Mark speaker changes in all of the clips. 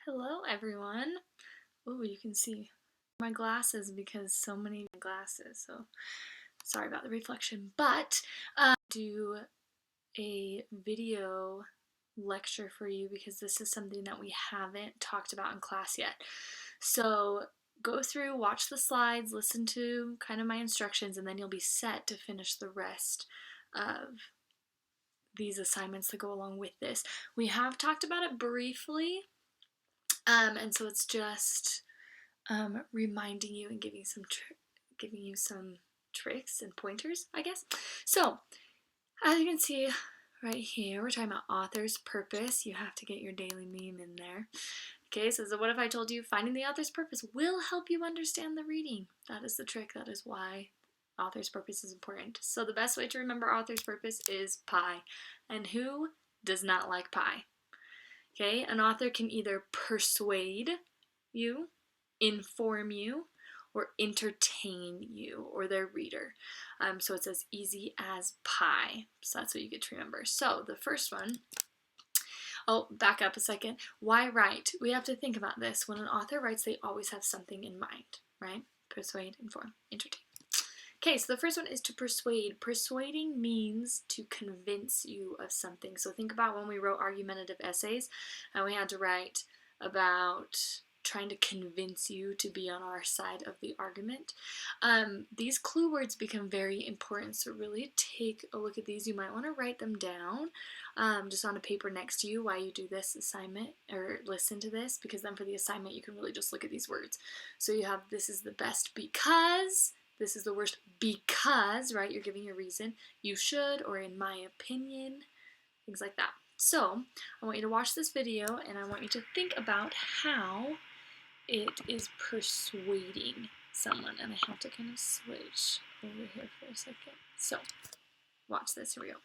Speaker 1: Hello everyone. Oh, you can see my glasses because so many glasses, so sorry about the reflection. But do a video lecture for you because this is something that we haven't talked about in class yet. So go through, watch the slides, listen to kind of my instructions, and then you'll be set to finish the rest of these assignments that go along with this. We have talked about it briefly, and so it's just reminding you and giving you some tricks and pointers, I guess. So, as you can see right here, we're talking about author's purpose. You have to get your daily meme in there. Okay, so what if I told you finding the author's purpose will help you understand the reading? That is the trick. That is why author's purpose is important. So the best way to remember author's purpose is pie. And who does not like pie? Okay, an author can either persuade you, inform you, or entertain you or their reader. So it's as easy as pie. So that's what you get to remember. So the first one, oh, back up a second. Why write? We have to think about this. When an author writes, they always have something in mind, right? Persuade, inform, entertain. Okay, so the first one is to persuade. Persuading means to convince you of something. So think about when we wrote argumentative essays and we had to write about trying to convince you to be on our side of the argument. These clue words become very important, so really take a look at these. You might want to write them down just on a paper next to you while you do this assignment or listen to this, because then for the assignment you can really just look at these words. So you have, this is the best because, this is the worst because, right? You're giving a reason. You should, or in my opinion, things like that. So I want you to watch this video and I want you to think about how it is persuading someone. And I have to kind of switch over here for a second. So watch this. Here we go.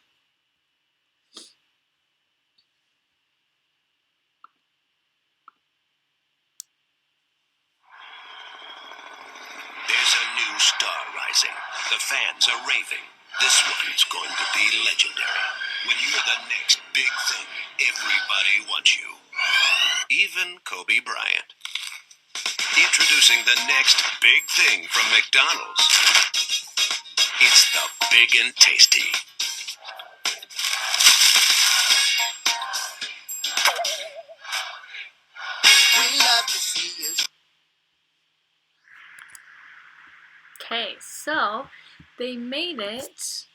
Speaker 2: There's a new star rising. The fans are raving. This one's going to be legendary. When you're the next big thing, everybody wants you. Even Kobe Bryant. Introducing the next big thing from McDonald's. It's the Big and Tasty. We love to see you.
Speaker 1: Okay, so they made it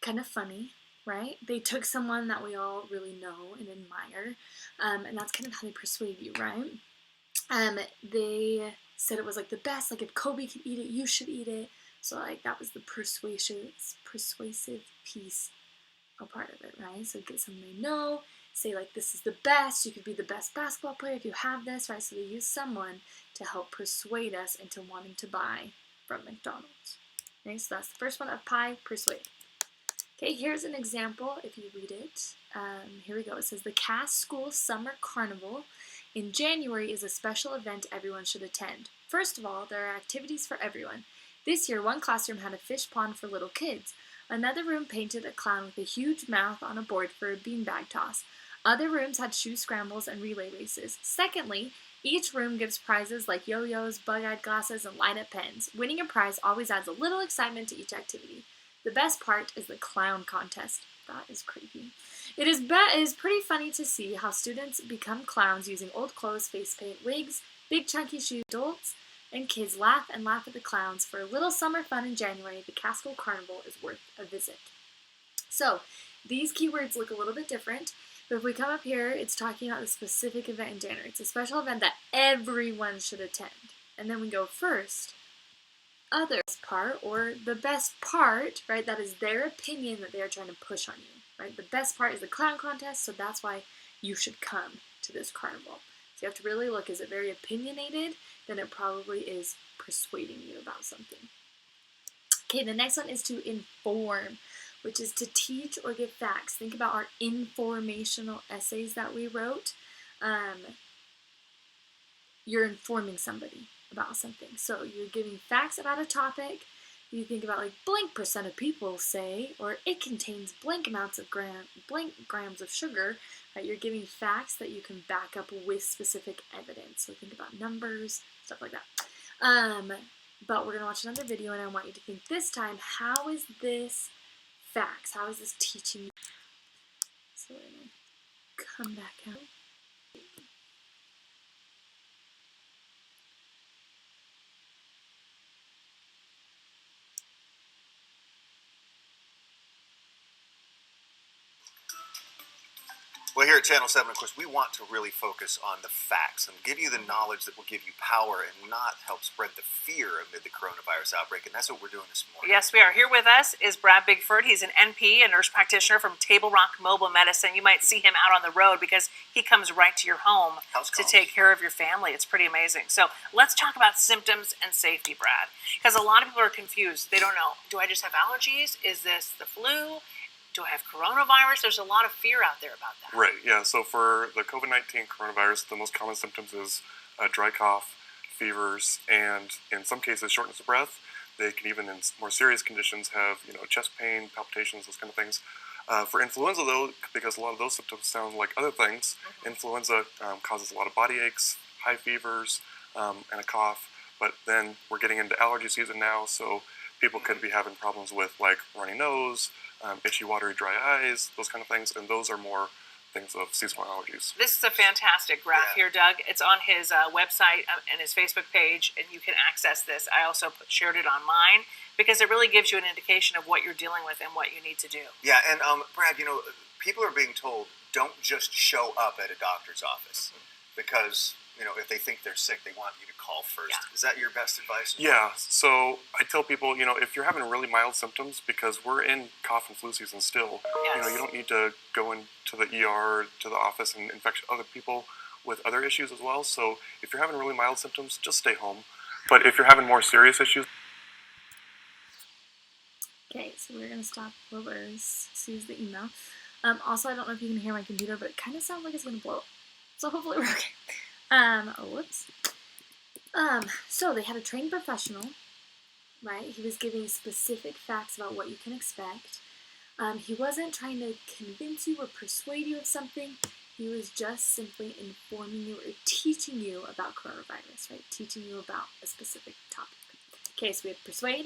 Speaker 1: kind of funny, right? They took someone that we all really know and admire, and that's kind of how they persuade you, right? They said it was like the best, like if Kobe could eat it, you should eat it. So like that was the persuasive piece, a part of it, right? So get someone they know, say like this is the best, you could be the best basketball player if you have this, right? So they use someone to help persuade us into wanting to buy from McDonald's. Okay, so that's the first one of pie, persuade. Okay, here's an example if you read it. Here we go. It says the Cass School Summer Carnival in January is a special event everyone should attend. First of all, there are activities for everyone. This year, one classroom had a fish pond for little kids. Another room painted a clown with a huge mouth on a board for a beanbag toss. Other rooms had shoe scrambles and relay races. Secondly, each room gives prizes like yo-yos, bug-eyed glasses, and light-up pens. Winning a prize always adds a little excitement to each activity. The best part is the clown contest. That is creepy. It is pretty funny to see how students become clowns using old clothes, face paint, wigs, big chunky shoes. Adults and kids laugh and laugh at the clowns. For a little summer fun in January, the Cass School Carnival is worth a visit. So these keywords look a little bit different, but if we come up here, it's talking about the specific event in January. It's a special event that everyone should attend. And then we go first, other part, or the best part, right? That is their opinion that they are trying to push on you, right? The best part is the clown contest, so that's why you should come to this carnival. So you have to really look, is it very opinionated? Then it probably is persuading you about something. Okay, the next one is to inform, which is to teach or give facts. Think about our informational essays that we wrote. You're informing somebody about something. So you're giving facts about a topic, you think about like blank percent of people say, or it contains blank amounts of blank grams of sugar, right? You're giving facts that you can back up with specific evidence. So think about numbers, stuff like that. But we're gonna watch another video, and I want you to think this time, how is this facts? How is this teaching? So we're gonna come back out.
Speaker 2: Well, here at Channel 7, of course, we want to really focus on the facts and give you the knowledge that will give you power and not help spread the fear amid the coronavirus outbreak. And that's what we're doing this morning.
Speaker 3: Yes, we are. Here with us is Brad Bigford. He's an NP, a nurse practitioner from Table Rock Mobile Medicine. You might see him out on the road because he comes right to your home to take care of your family. It's pretty amazing. So let's talk about symptoms and safety, Brad, because a lot of people are confused. They don't know, do I just have allergies? Is this the flu? Do I have coronavirus? There's a lot of fear out there about that.
Speaker 4: Right, yeah. So for the COVID-19 coronavirus, the most common symptoms is dry cough, fevers, and in some cases, shortness of breath. They can even, in more serious conditions, have chest pain, palpitations, those kind of things. For influenza, though, because a lot of those symptoms sound like other things, influenza causes a lot of body aches, high fevers, and a cough. But then we're getting into allergy season now, so people could be having problems with like runny nose, itchy, watery, dry eyes, those kind of things, and those are more things of seasonal allergies.
Speaker 3: This is a fantastic graph here, Doug. It's on his website and his Facebook page, and you can access this. I also shared it on mine because it really gives you an indication of what you're dealing with and what you need to do.
Speaker 2: Yeah, and Brad, people are being told don't just show up at a doctor's office because if they think they're sick, they want you to call first. Yeah. Is that your best advice?
Speaker 4: Yeah, so I tell people, if you're having really mild symptoms, because we're in cough and flu season still, you don't need to go into the ER, to the office, and infect other people with other issues as well. So if you're having really mild symptoms, just stay home. But if you're having more serious issues...
Speaker 1: Okay, so we're going to stop over sees the email. Also, I don't know if you can hear my computer, but it kind of sounds like it's going to blow up. So hopefully we're okay. Whoops. So they had a trained professional, right? He was giving specific facts about what you can expect. He wasn't trying to convince you or persuade you of something. He was just simply informing you or teaching you about coronavirus, right? Teaching you about a specific topic. Okay, so we have persuade,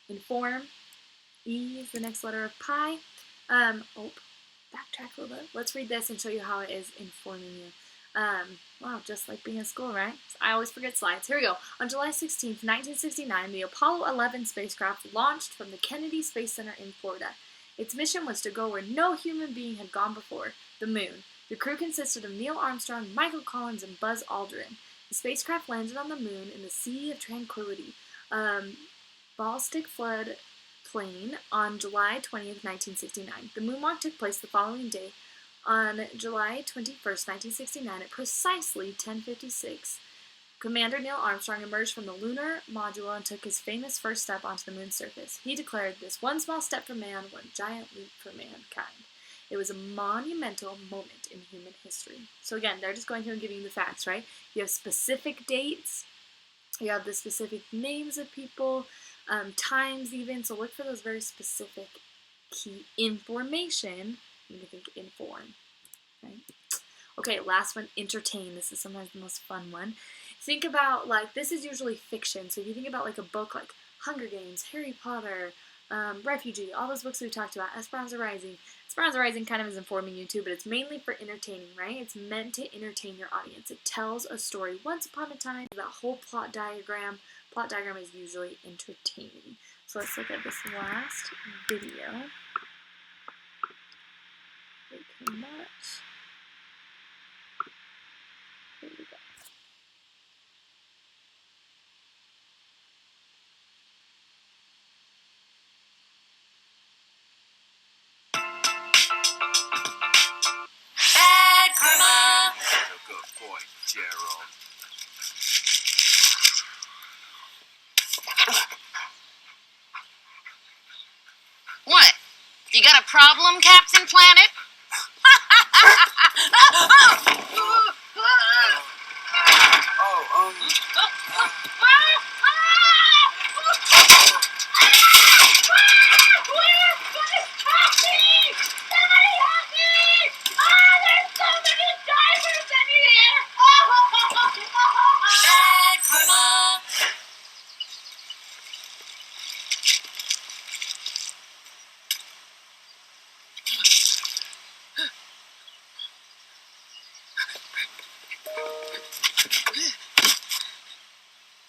Speaker 1: inform, E is the next letter of pi. Backtrack a little bit. Let's read this and show you how it is informing you. Wow, just like being in school, right? I always forget slides. Here we go. On July 16th, 1969, the Apollo 11 spacecraft launched from the Kennedy Space Center in Florida. Its mission was to go where no human being had gone before, the moon. The crew consisted of Neil Armstrong, Michael Collins, and Buzz Aldrin. The spacecraft landed on the moon in the Sea of Tranquility, ballistic flood plain, on July 20th, 1969. The moonwalk took place the following day, on July 21st, 1969, at precisely 10:56, Commander Neil Armstrong emerged from the lunar module and took his famous first step onto the moon's surface. He declared, "This one small step for man, one giant leap for mankind." It was a monumental moment in human history. So again, they're just going through and giving you the facts, right? You have specific dates, you have the specific names of people, times even, so look for those very specific key information. You need to think inform, right? Okay, last one, entertain. This is sometimes the most fun one. Think about, this is usually fiction, so if you think about a book like Hunger Games, Harry Potter, Refugee, all those books we talked about, Esperanza Rising. Esperanza Rising kind of is informing you too, but it's mainly for entertaining, right? It's meant to entertain your audience. It tells a story. Once upon a time, that whole plot diagram is usually entertaining. So let's look at this last video. Pretty much. Here we go.
Speaker 2: Bad Grandma. Good boy, Gerald.
Speaker 5: What? You got a problem, Captain Planet?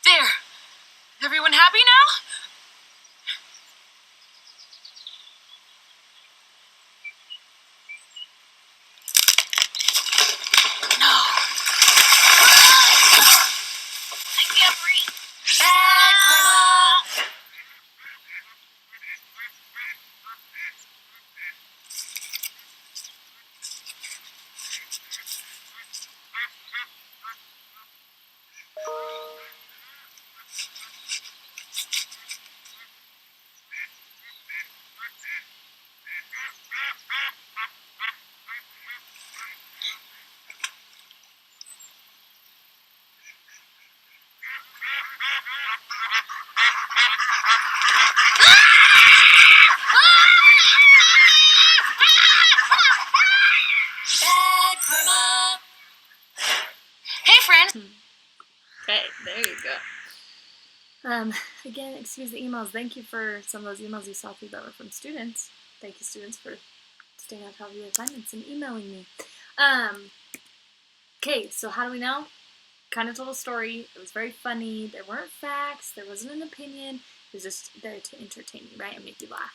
Speaker 5: There. Everyone happy now? No. I can't breathe. Bad karma. Bad karma. Hey, friends.
Speaker 1: Okay, there you go. Again, excuse the emails. Thank you for some of those emails you saw through that were from students. Thank you, students, for staying on top of your assignments and emailing me. Okay, so how do we know? Kind of told a story. It was very funny. There weren't facts. There wasn't an opinion. It was just there to entertain you, right, and make you laugh.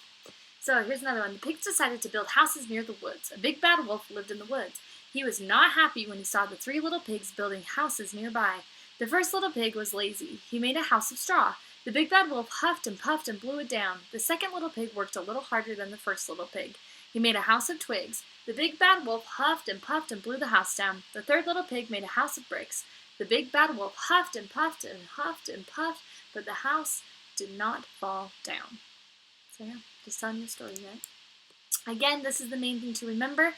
Speaker 1: So here's another one. The pigs decided to build houses near the woods. A big bad wolf lived in the woods. He was not happy when he saw the 3 little pigs building houses nearby. The first little pig was lazy. He made a house of straw. The big bad wolf huffed and puffed and blew it down. The second little pig worked a little harder than the first little pig. He made a house of twigs. The big bad wolf huffed and puffed and blew the house down. The third little pig made a house of bricks. The big bad wolf huffed and puffed and huffed and puffed, but the house did not fall down. So yeah, just telling you a story, right? Again, this is the main thing to remember,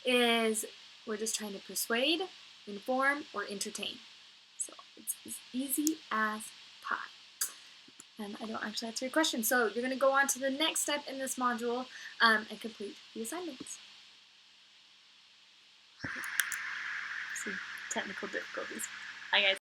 Speaker 1: is we're just trying to persuade, inform, or entertain. So it's as easy as pie. And I don't actually answer your question. So you're going to go on to the next step in this module and complete the assignments. See, technical difficulties. Hi guys.